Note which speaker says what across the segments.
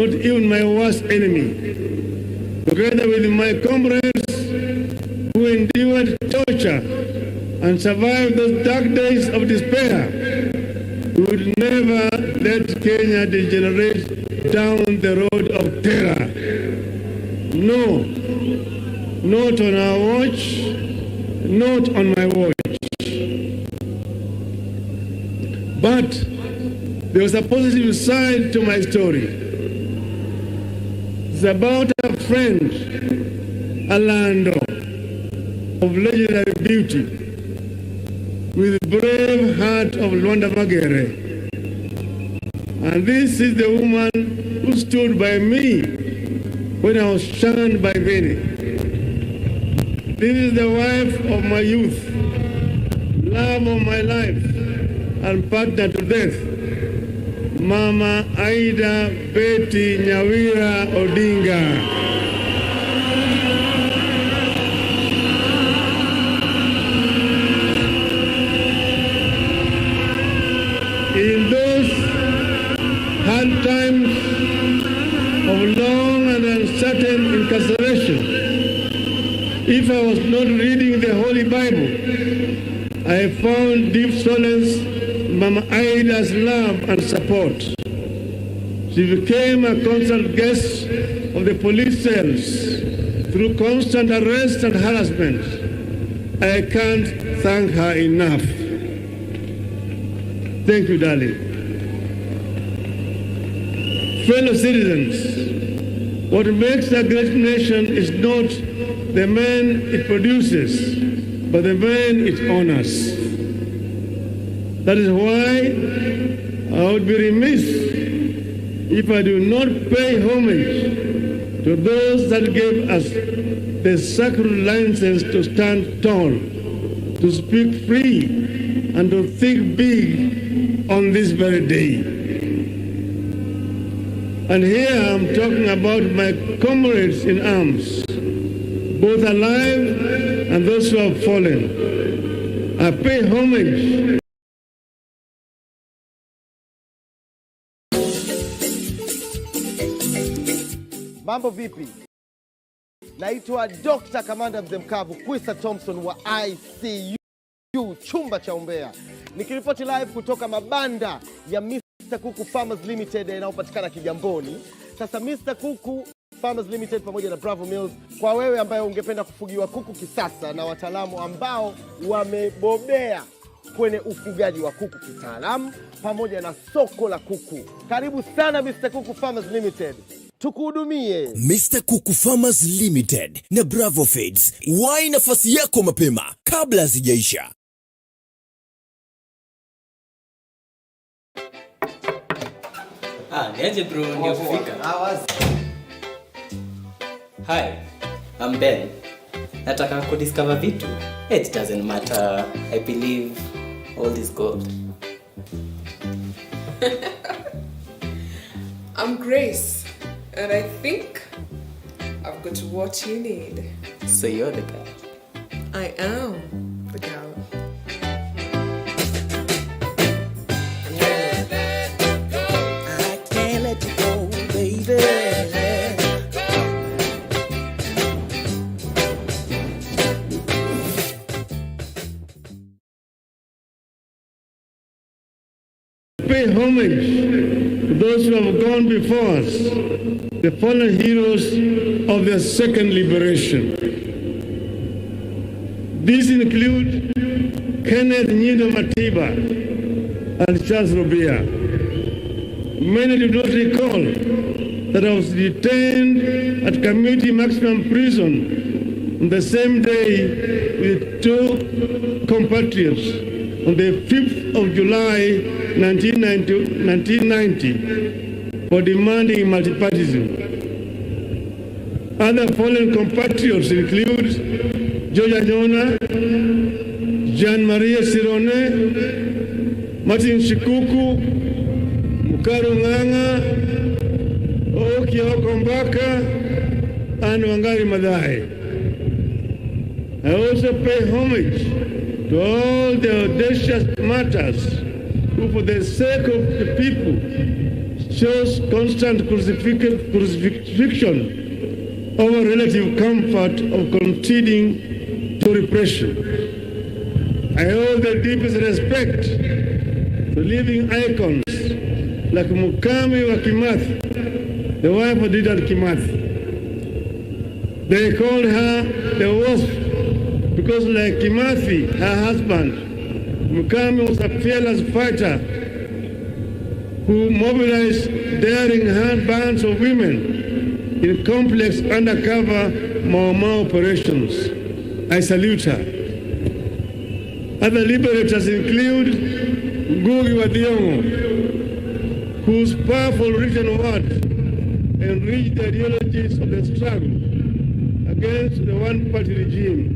Speaker 1: not even my worst enemy. Together with my comrades who endured torture and survived those dark days of despair, we would never let Kenya degenerate down the road of terror. No, not on our watch, not on my watch. But there was a positive side to my story. It's about a friend, Alando, of legendary beauty, with the brave heart of Luanda Magere. And this is the woman who stood by me when I was shunned by many. This is the wife of my youth, love of my life, and partner to death, Mama Aida Betty Nyawira Odinga. In those hard times of long and uncertain incarceration, if I was not reading the Holy Bible, I found deep solace in Mama Aida's love and support. She became a constant guest of the police cells through constant arrest and harassment. I can't thank her enough. Thank you, darling. Fellow citizens, what makes a great nation is not the men it produces, but the men it honors. That is why I would be remiss if I do not pay homage to those that gave us the sacred license to stand tall, to speak free, and to think big on this very day. And here I'm talking about my comrades in arms, both alive and those who have fallen. I pay homage.
Speaker 2: Mambo vipi? Naitwa Dr. Kamanda Mzee Mkavu Kwisa Thompson wa ICU chumba cha Umbea. Nikiripoti live kutoka mabanda ya Mr. Kuku Farmers Limited yanayopatikana Kigamboni. Sasa Mr. Kuku Farmers Limited pamoja na Bravo Mills, kwa wewe ambaye ungependa kufugiwa kuku kisasa na wataalamu ambao wamebobea kwenye ufugaji wa kuku kitaalamu pamoja na soko la kuku. Karibu sana Mr. Kuku Farmers Limited. Tukuhudumie.
Speaker 3: Mr. Kuku Farmers Limited na Bravo Feeds. Wai nafasi yako mapema kabla hazijaisha.
Speaker 4: Niaje bro, ndio kufika. Hi, I'm Ben. Nataka kudiscover vitu. It doesn't matter. I believe all is gold.
Speaker 5: I'm Grace, and I think I've got what you need.
Speaker 4: So you're the girl.
Speaker 5: I am the girl.
Speaker 3: I can't let you go, baby.
Speaker 1: Pay homage to those who have gone before us, the fallen heroes of the second liberation. These include Kenneth Nyindo Matiba and Charles Rubia. Many do not recall that I was detained at Community Maximum Prison on the same day with two compatriots on the 5th of July 1990 for demanding multipartyism. Other fallen compatriots include George Anyona, Jean Maria Sirone, Martin Shikuku, Mukaru Nganga, Oki Okombaka, and Wangari Maathai. I also pay homage to all the audacious martyrs who, for the sake of the people, shows constant crucifixion over relative comfort of conceding to repression. I hold the deepest respect to living icons like Mukami wa Kimathi, the wife of Dedan Kimathi. They called her the Wasp because, like Kimathi, her husband, Mukami was a fearless fighter who mobilized daring bands of women in complex undercover Mau Mau operations. I salute her. Other liberators include Ngugi wa Thiong'o, whose powerful written words enriched the ideologies of the struggle against the one-party regime.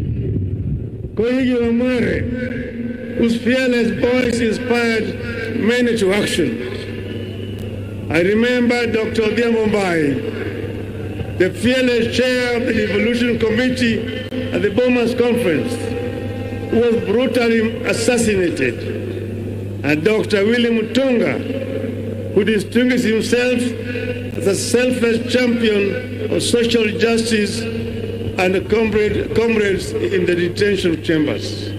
Speaker 1: Koigi wa Mwere, whose fearless voice inspired many to action. I remember Dr. Odhiambo Mbai, the fearless chair of the Devolution Committee at the Bomas Conference, who was brutally assassinated, and Dr. William Mutunga, who distinguished himself as a selfless champion of social justice and comrades in the detention chambers.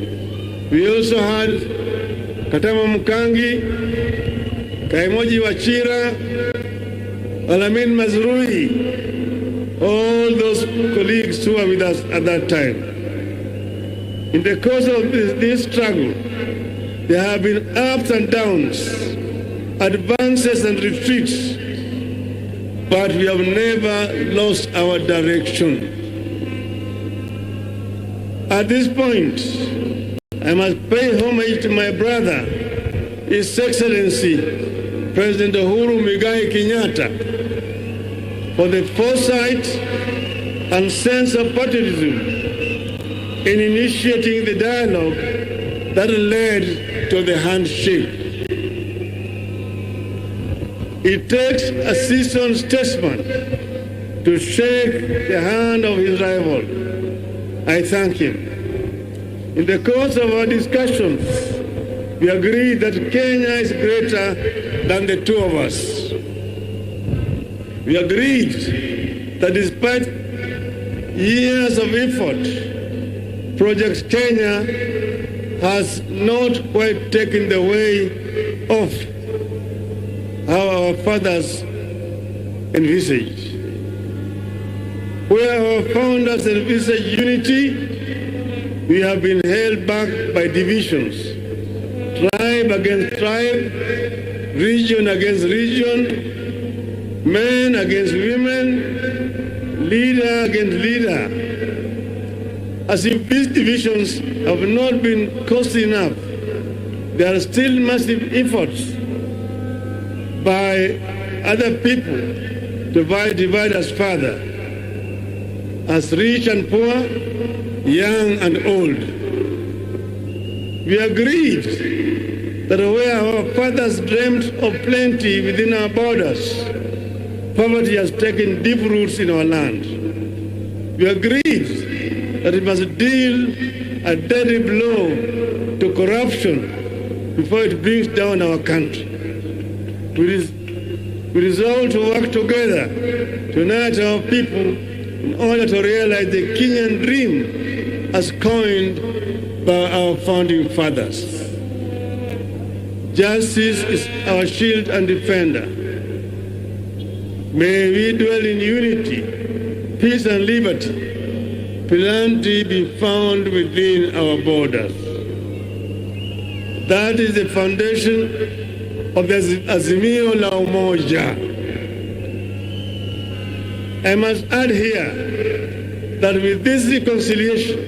Speaker 1: We also had Katama Mukangi, Kaimoji Wachira, Alamin Mazrui, all those colleagues who were with us at that time. In the course of this struggle, there have been ups and downs, advances and retreats, but we have never lost our direction. At this point, I must pay homage to my brother, His Excellency, President Uhuru Muigai Kenyatta, for the foresight and sense of patriotism in initiating the dialogue that led to the handshake. It takes a seasoned statesman to shake the hand of his rival. I thank him. In the course of our discussions, we agreed that Kenya is greater than the two of us. We agreed that despite years of effort, Project Kenya has not quite taken the way of how our fathers envisaged. Where our founders envisaged unity, we have been held back by divisions, tribe against tribe, region against region, men against women, leader against leader. As if these divisions have not been costly enough, there are still massive efforts by other people to divide us further, as rich and poor, young and old. We agreed that where our fathers dreamt of plenty within our borders, poverty has taken deep roots in our land. We agreed that we must deal a deadly blow to corruption before it brings down our country. We resolved to work together to unite our people in order to realize the Kenyan dream as coined by our founding fathers. Justice is our shield and defender. May we dwell in unity, peace and liberty. Plenty be found within our borders. That is the foundation of the AZIMIO La Umoja. I must add here that with this reconciliation,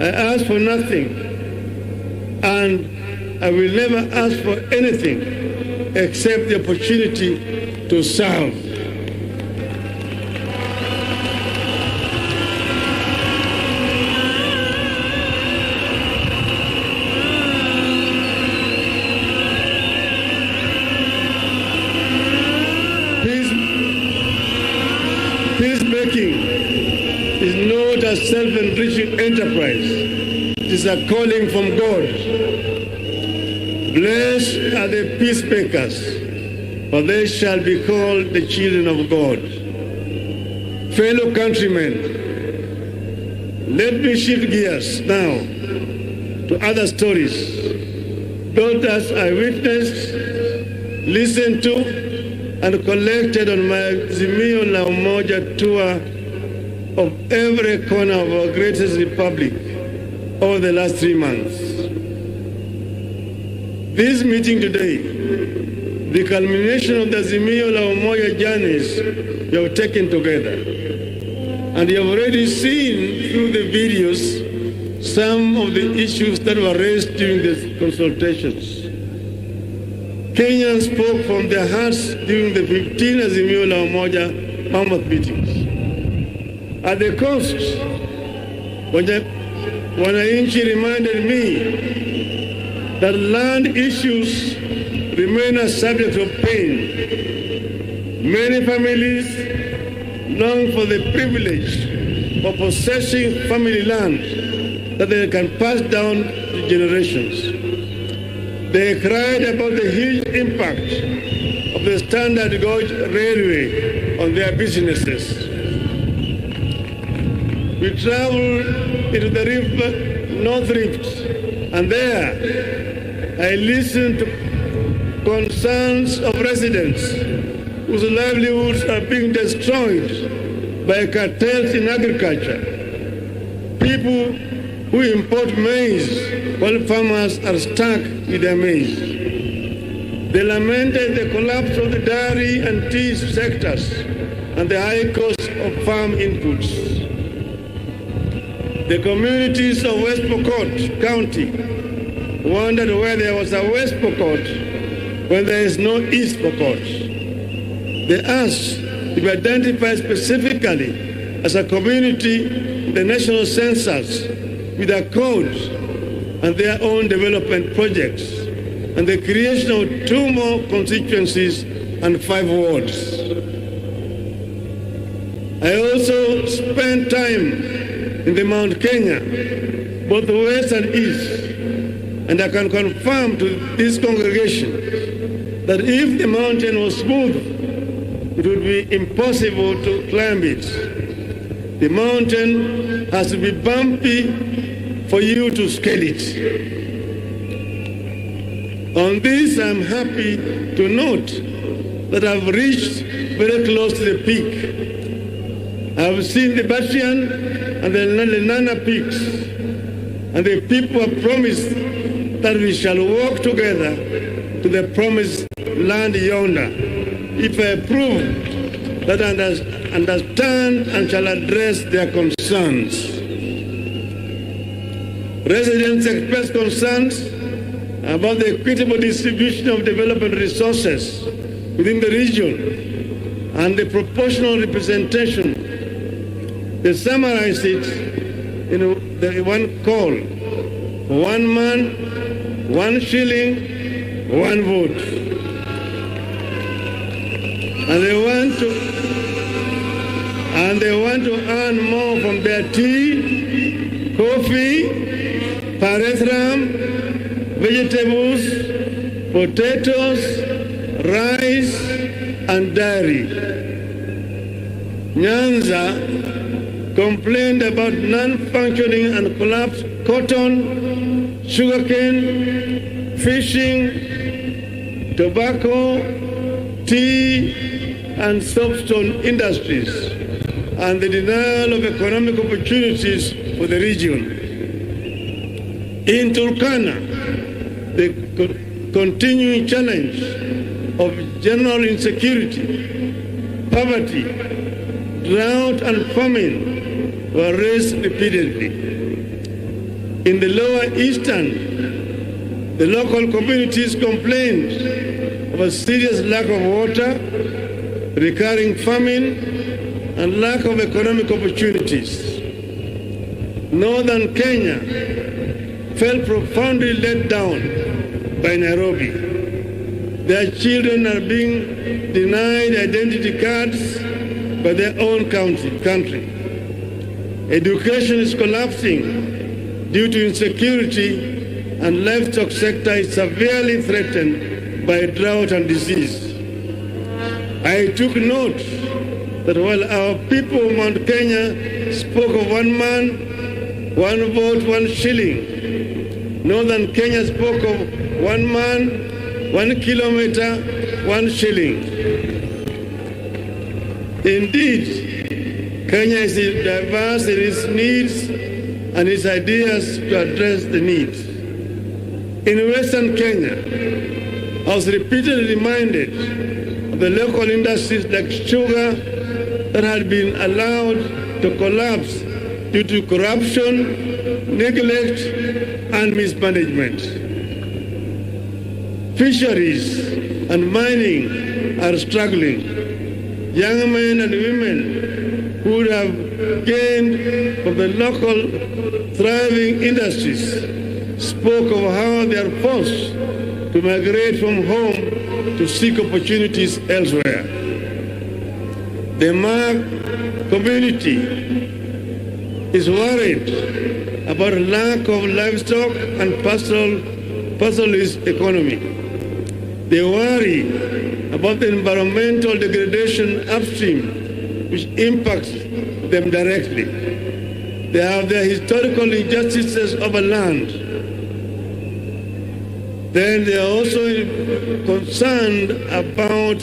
Speaker 1: I ask for nothing, and I will never ask for anything except the opportunity to serve. Peacemaking is not a self-enriching enterprise. It is a calling from God. Blessed are the peacemakers, for they shall be called the children of God. Fellow countrymen, let me shift gears now to other stories. Those that I witnessed, listened to, and collected on my AZIMIO La Umoja tour of every corner of our greatest republic over the last 3 months. This meeting today, the culmination of the AZIMIO La Umoja journeys we have taken together. And you have already seen through the videos some of the issues that were raised during the consultations. Kenyans spoke from their hearts during the 15 AZIMIO La Umoja mammoth meetings. At the coast, wananchi reminded me that land issues remain a subject of pain. Many families long for the privilege of possessing family land that they can pass down to generations. They cried about the huge impact of the standard gauge railway on their businesses. We traveled into the North Rift, and there I listened to concerns of residents whose livelihoods are being destroyed by cartels in agriculture. People who import maize while farmers are stuck with their maize. They lamented the collapse of the dairy and tea sectors and the high cost of farm inputs. The communities of West Pokot County wondered where there was a West Pokot when there is no East Pokot. They asked to be identified specifically as a community in the national census with a code and their own development projects, and the creation of 2 more constituencies and 5 wards. I also spent time in the Mount Kenya, both west and east, and I can confirm to this congregation that if the mountain was smooth, it would be impossible to climb it. The mountain has to be bumpy for you to scale it. On this, I'm happy to note that I've reached very close to the peak. I've seen the Bashian and the Lenana peaks, and the people have promised that we shall walk together to the promised land yonder, if I prove that I understand and shall address their concerns. Residents express concerns about the equitable distribution of development resources within the region and the proportional representation. They summarize it in the one call: 1 man, 1 shilling, 1 vote. And they want to earn more from their tea, coffee, pyrethrum, vegetables, potatoes, rice, and dairy. Nyanza complained about non-functioning and collapsed cotton, sugarcane, fishing, tobacco, tea, and soapstone industries, and the denial of economic opportunities for the region. In Turkana, the continuing challenge of general insecurity, poverty, drought, and famine were raised repeatedly. In the lower eastern, the local communities complained of a serious lack of water, recurring famine, and lack of economic opportunities. Northern Kenya felt profoundly let down by Nairobi. Their children are being denied identity cards by their own country. Education is collapsing due to insecurity, and livestock sector is severely threatened by drought and disease. I took note that while our people of Mount Kenya spoke of 1 man, 1 vote, 1 shilling, Northern Kenya spoke of 1 man, 1 kilometer, 1 shilling. Indeed, Kenya is diverse in its needs and its ideas to address the needs. In Western Kenya, I was repeatedly reminded of the local industries like sugar that had been allowed to collapse due to corruption, neglect, and mismanagement. Fisheries and mining are struggling. Young men and women who would have gained from the local thriving industries spoke of how they are forced to migrate from home to seek opportunities elsewhere. The Mark community is worried about lack of livestock and pastoralist economy. They worry about the environmental degradation upstream, which impacts them directly. They have their historical injustices over land. Then they are also concerned about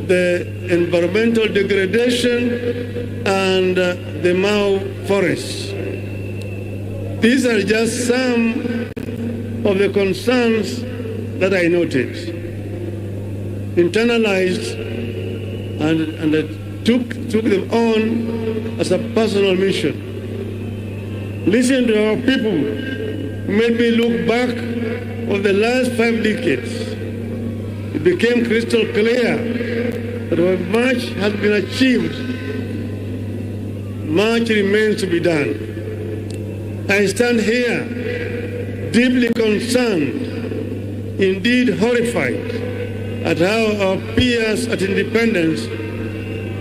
Speaker 1: the environmental degradation and the Mau forests. These are just some of the concerns that I noted, internalized, and I took them on as a personal mission. Listening to our people made me look back over the last 5 decades. It became crystal clear that while much has been achieved, much remains to be done. I stand here deeply concerned, indeed horrified, at how our peers at independence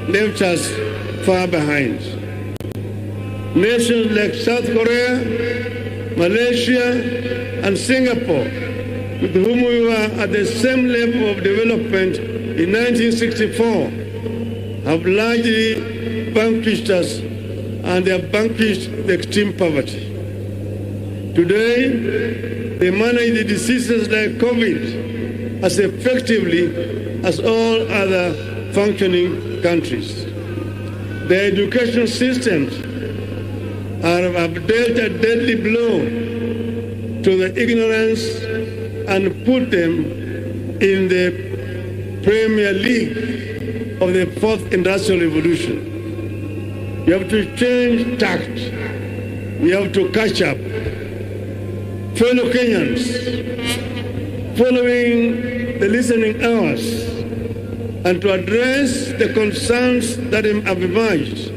Speaker 1: left us far behind. Nations like South Korea, Malaysia, and Singapore, with whom we were at the same level of development in 1964, have largely vanquished us, and they have vanquished the extreme poverty. Today, they manage the diseases like COVID as effectively as all other functioning countries. Their education systems have dealt a deadly blow to the ignorance and put them in the Premier League of the 4th Industrial Revolution. We have to change tact. We have to catch up. Fellow Kenyans, following the listening hours and to address the concerns that have emerged,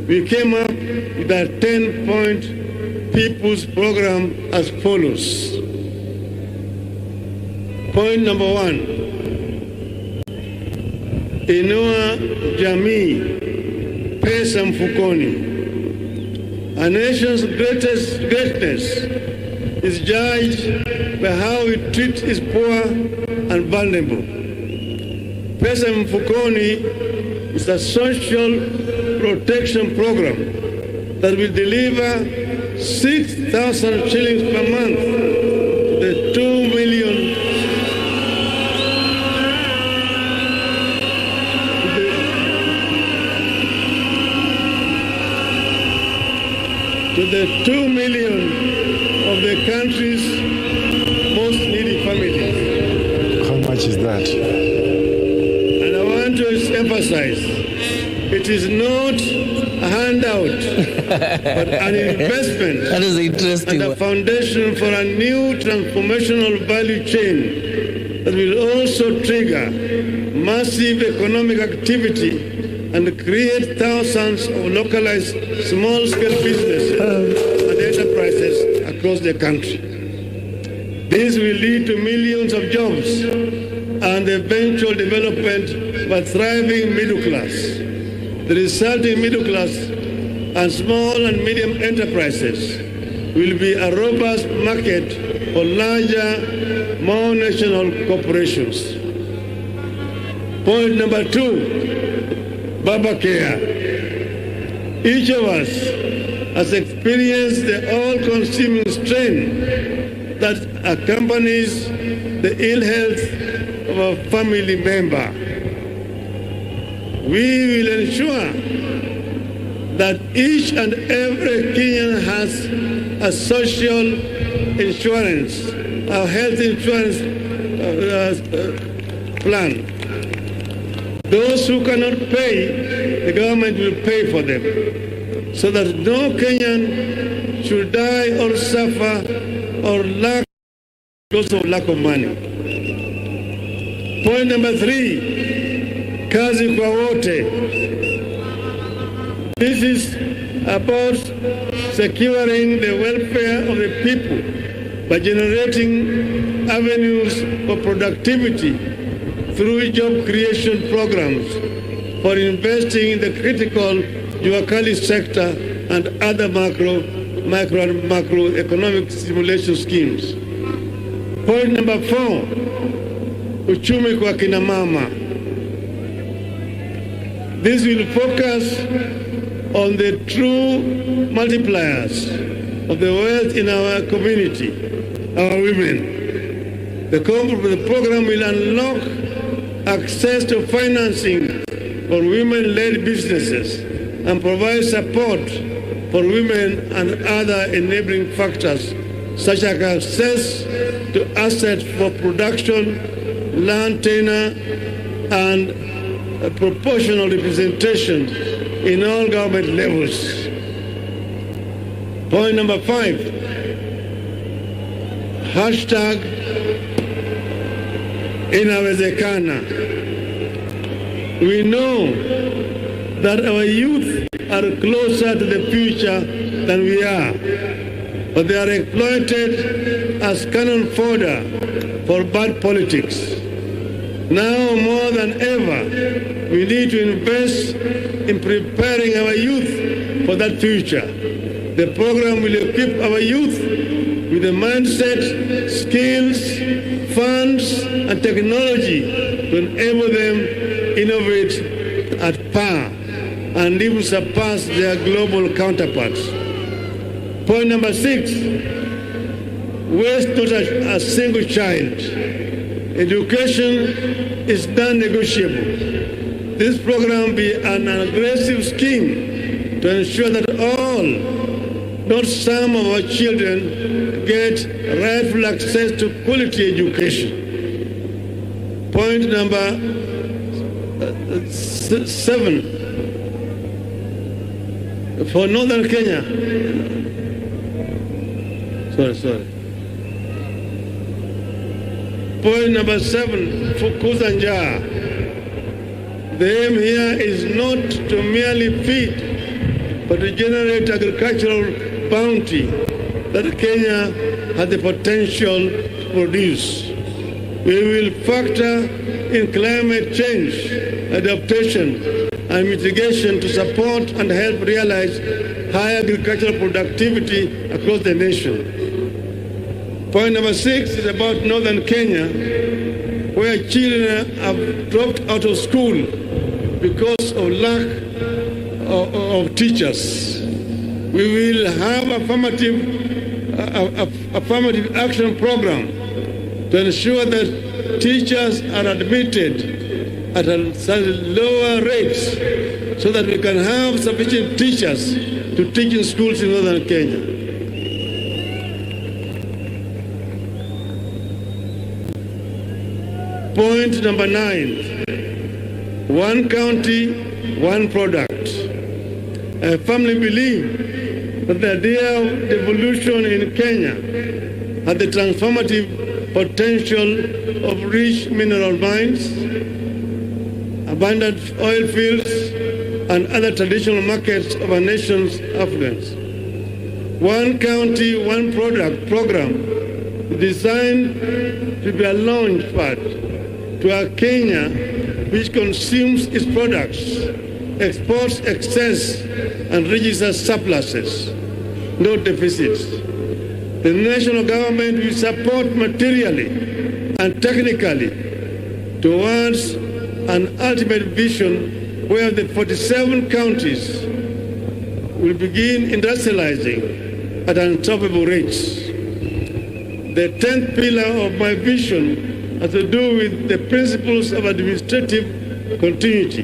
Speaker 1: we came up with a 10-point people's program as follows. Point number 1, inua jamii, pesa mfukoni. A nation's greatness is judged by how it treats its poor and vulnerable. Pesa mfukoni is a social protection program that will deliver 6,000 shillings per month to the 2 million of the country's most needy families.
Speaker 6: How much is that?
Speaker 1: And I want to emphasize, it is not a handout, but an investment.
Speaker 4: That is interesting.
Speaker 1: And a foundation for a new transformational value chain that will also trigger massive economic activity and create thousands of localized small-scale businesses and enterprises across the country. This will lead to millions of jobs and the eventual development of a thriving middle class. The resulting middle class and small and medium enterprises will be a robust market for larger, more national corporations. Point number 2, Baba Care. Each of us has experienced the all-consuming strain that accompanies the ill health of a family member. We will ensure that each and every Kenyan has a social insurance, a health insurance plan. Those who cannot pay, the government will pay for them, so that no Kenyan should die or suffer or lack because of lack of money. Point number 3, kazi kwa wote. This is about securing the welfare of the people by generating avenues for productivity through job creation programs, for investing in the critical Juakali sector and other micro and macroeconomic stimulation schemes. Point number 4, uchumi kwa kina mama. This will focus on the true multipliers of the wealth in our community, our women. The program will unlock access to financing for women-led businesses and provide support for women and other enabling factors such as access to assets for production, land tenure, and a proportional representation in all government levels. Point number 5, hashtag inawezekana. We know that our youth are closer to the future than we are, but they are exploited as cannon fodder for bad politics. Now more than ever, we need to invest in preparing our youth for that future. The program will equip our youth with the mindset, skills, funds, and technology to enable them innovate at par and even surpass their global counterparts. Point number 6, waste not a single child. Education is non-negotiable. This program will be an aggressive scheme to ensure that all, not some of our children, get rightful access to quality education. Point number 7, for Northern Kenya. Sorry. Point number 7, fukuza njaa. The aim here is not to merely feed, but to generate agricultural bounty that Kenya has the potential to produce. We will factor in climate change, adaptation, and mitigation to support and help realize high agricultural productivity across the nation. Point number 6 is about Northern Kenya, where children have dropped out of school because of lack of teachers. We will have affirmative action program to ensure that teachers are admitted at lower rates so that we can have sufficient teachers to teach in schools in Northern Kenya. Point number 9, one county, one product. I firmly believe that the idea of devolution in Kenya has the transformative potential of rich mineral mines, abundant oil fields, and other traditional markets of our nation's affluence. One county, one product program designed to be a launch pad to a Kenya which consumes its products, exports excess, and registers surpluses, no deficits. The national government will support materially and technically towards an ultimate vision where the 47 counties will begin industrializing at unstoppable rates. The 10th pillar of my vision has to do with the principles of administrative continuity.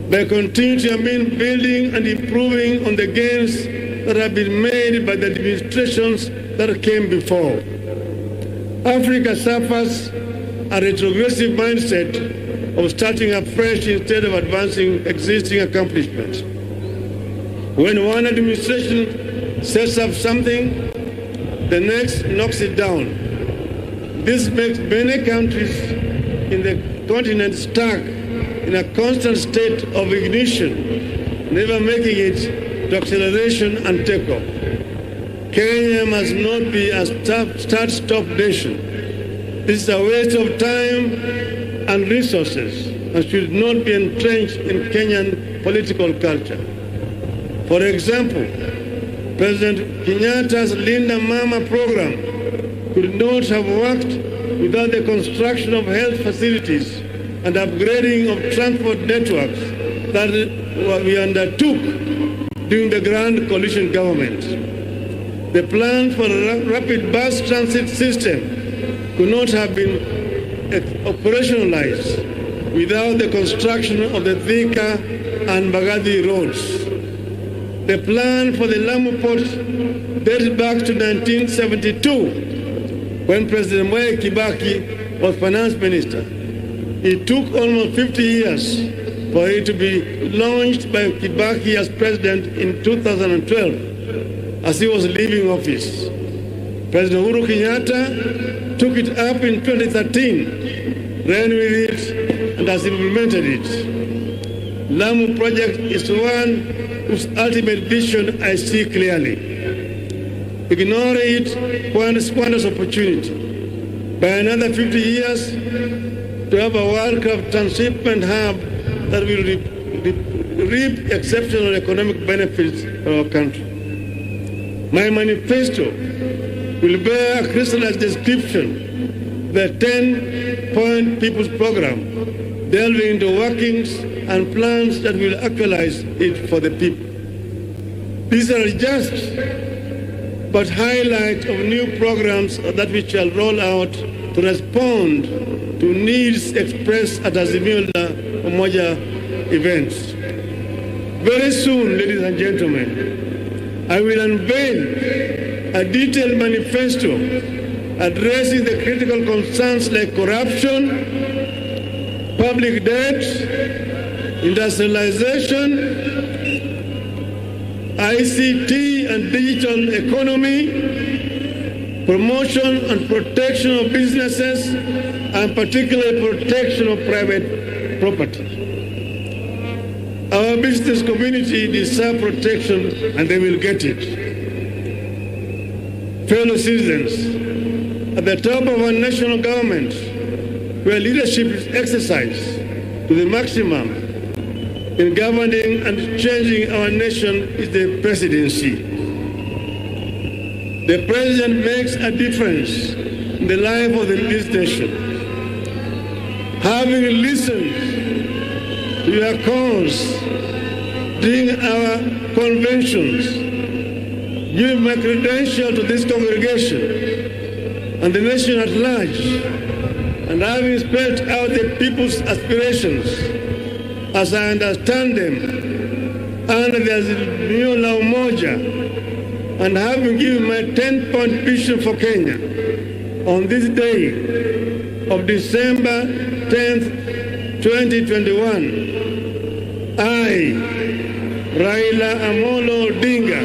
Speaker 1: By continuity, I mean building and improving on the gains that have been made by the administrations that came before. Africa suffers a retrogressive mindset of starting afresh instead of advancing existing accomplishments. When one administration sets up something, the next knocks it down. This makes many countries in the continent stuck in a constant state of ignition, never making it to acceleration and takeoff. Kenya must not be a start-stop nation. This is a waste of time and resources and should not be entrenched in Kenyan political culture. For example, President Kenyatta's Linda Mama program could not have worked without the construction of health facilities and upgrading of transport networks that we undertook during the Grand Coalition government. The plan for a rapid bus transit system could not have been operationalized without the construction of the Thika and Mbagathi roads. The plan for the Lamu port dates back to 1972 when President Mwai Kibaki was finance minister. It took almost 50 years for it to be launched by Kibaki as president in 2012 as he was leaving office. President Uhuru Kenyatta took it up in 2013, ran with it, and has implemented it. Lamu project is one whose ultimate vision I see clearly. Ignoring it squanders opportunity. By another 50 years, to have a world-class transshipment hub that will reap exceptional economic benefits for our country. My manifesto will bear a crystallized description of the 10-point People's Program, delving into workings and plans that will actualize it for the people. These are just but highlights of new programs that we shall roll out to respond to needs expressed at AZIMIO La Umoja events. Very soon, ladies and gentlemen, I will unveil a detailed manifesto addressing the critical concerns like corruption, public debt, industrialization, ICT and digital economy, promotion and protection of businesses, and particularly protection of private property. Our business community deserves protection and they will get it. Fellow citizens, at the top of our national government, where leadership is exercised to the maximum in governing and changing our nation is the presidency. The president makes a difference in the life of this nation. Having listened to your calls during our conventions, giving my credential to this congregation and the nation at large, and having spelled out the people's aspirations as I understand them under the AZIMIO La Umoja, and having given my 10-point vision for Kenya on this day of December 10th, 2021, I, Raila Odinga,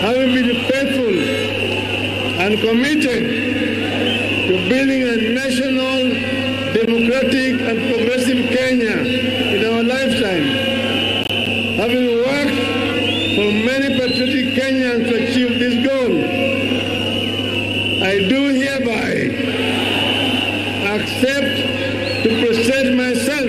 Speaker 1: having been faithful and committed to building a national, democratic and progressive Kenya in our lifetime, having worked for many patriotic Kenyans to achieve this goal, I do hereby accept to present myself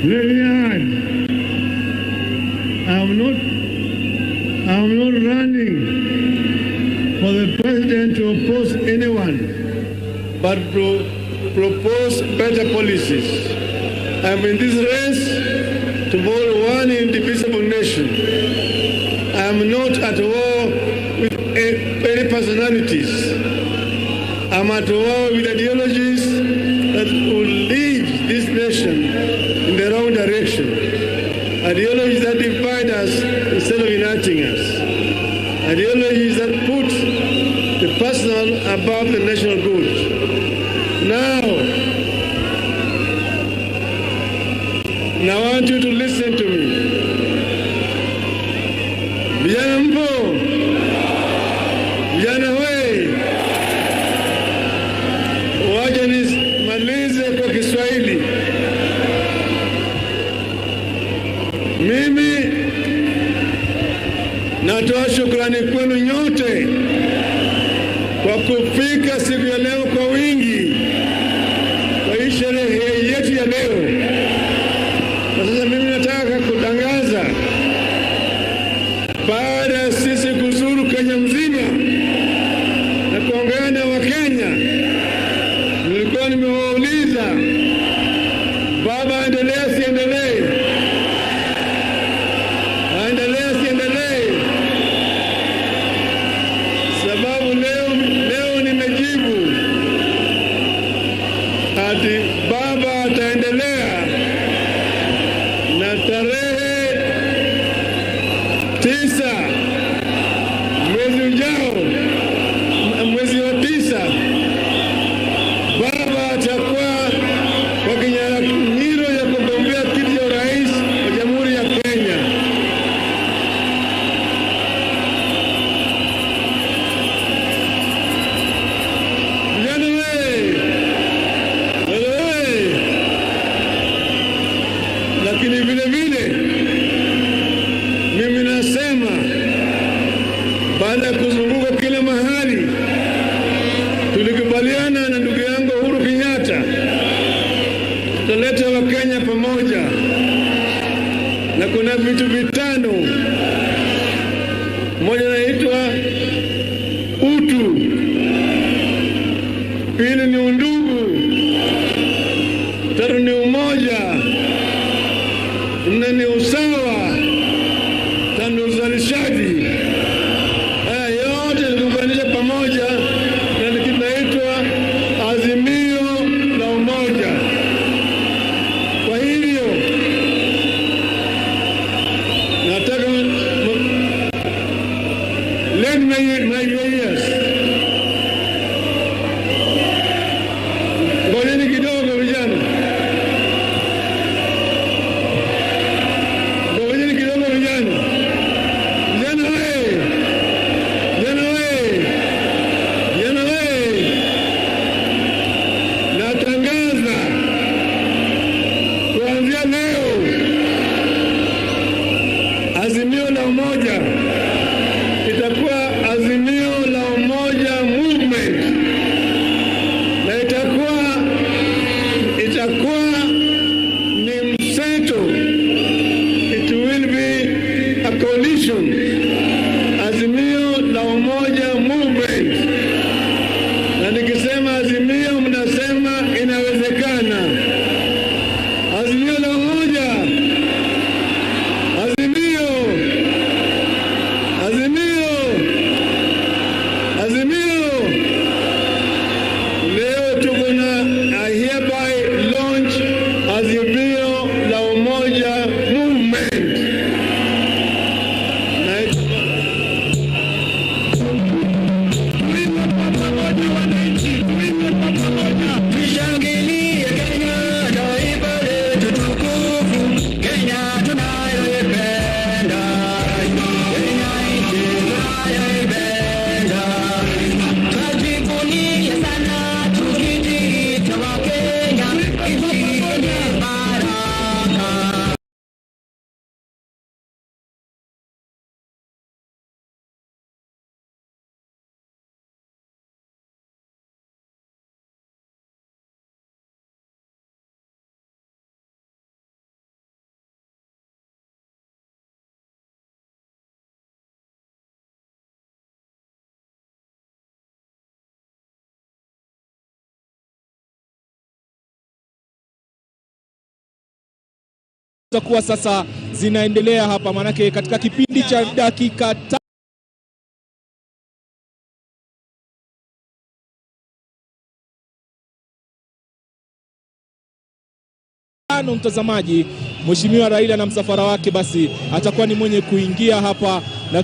Speaker 1: very hard. I'm not running for the president to oppose anyone, but to propose better policies. I'm in this race to build one indivisible nation. I'm not at war with any personalities. I'm at war with ideologies that will lead this nation in the wrong direction. Ideologies that divide us instead of uniting us. Ideologies that put the personal above the national good. Now, I want you to listen to me. Vijana mpo, vijana we, wacha nimalize kwa Kiswahili. Mimi natoa shukrani kwenu nyote kwa kufika siku ya leo kwa wingi kwa hii sherehe yetu ya leo. Na sasa mimi nataka kutangaza, baada ya sisi kuzuru Kenya mzima na kuongea na Wakenya, nilikuwa nimewauliza, baba endelea siendelee? Aendelea siendelee? Sababu leo nimejibu ati baba ataendelea, na tarehe 9 mwezi ujao, mwezi wa 9, baba atakuwa kwa kinyang'anyiro ya kugombea kiti cha urais wa Jamhuri ya Kenya. Vijana we, lakini vile vile mimi nasema, baada ya kuzunguka kila mahali, tulikubaliana na ndugu yangu Uhuru Kenyatta tutaleta Wakenya pamoja, na kuna vitu vitano. Moja naitwa utu, pili ni undugu, tatu ni umoja, nne ni usawa, tano uzalishaji. Haya yote tukuunganisha pamoja na kinaitwa Azimio la Umoja. Kwa hivyo
Speaker 6: kuwa sasa zinaendelea hapa, manake katika kipindi cha dakika tano, mtazamaji, Mheshimiwa Raila na msafara wake basi atakuwa ni mwenye kuingia hapa na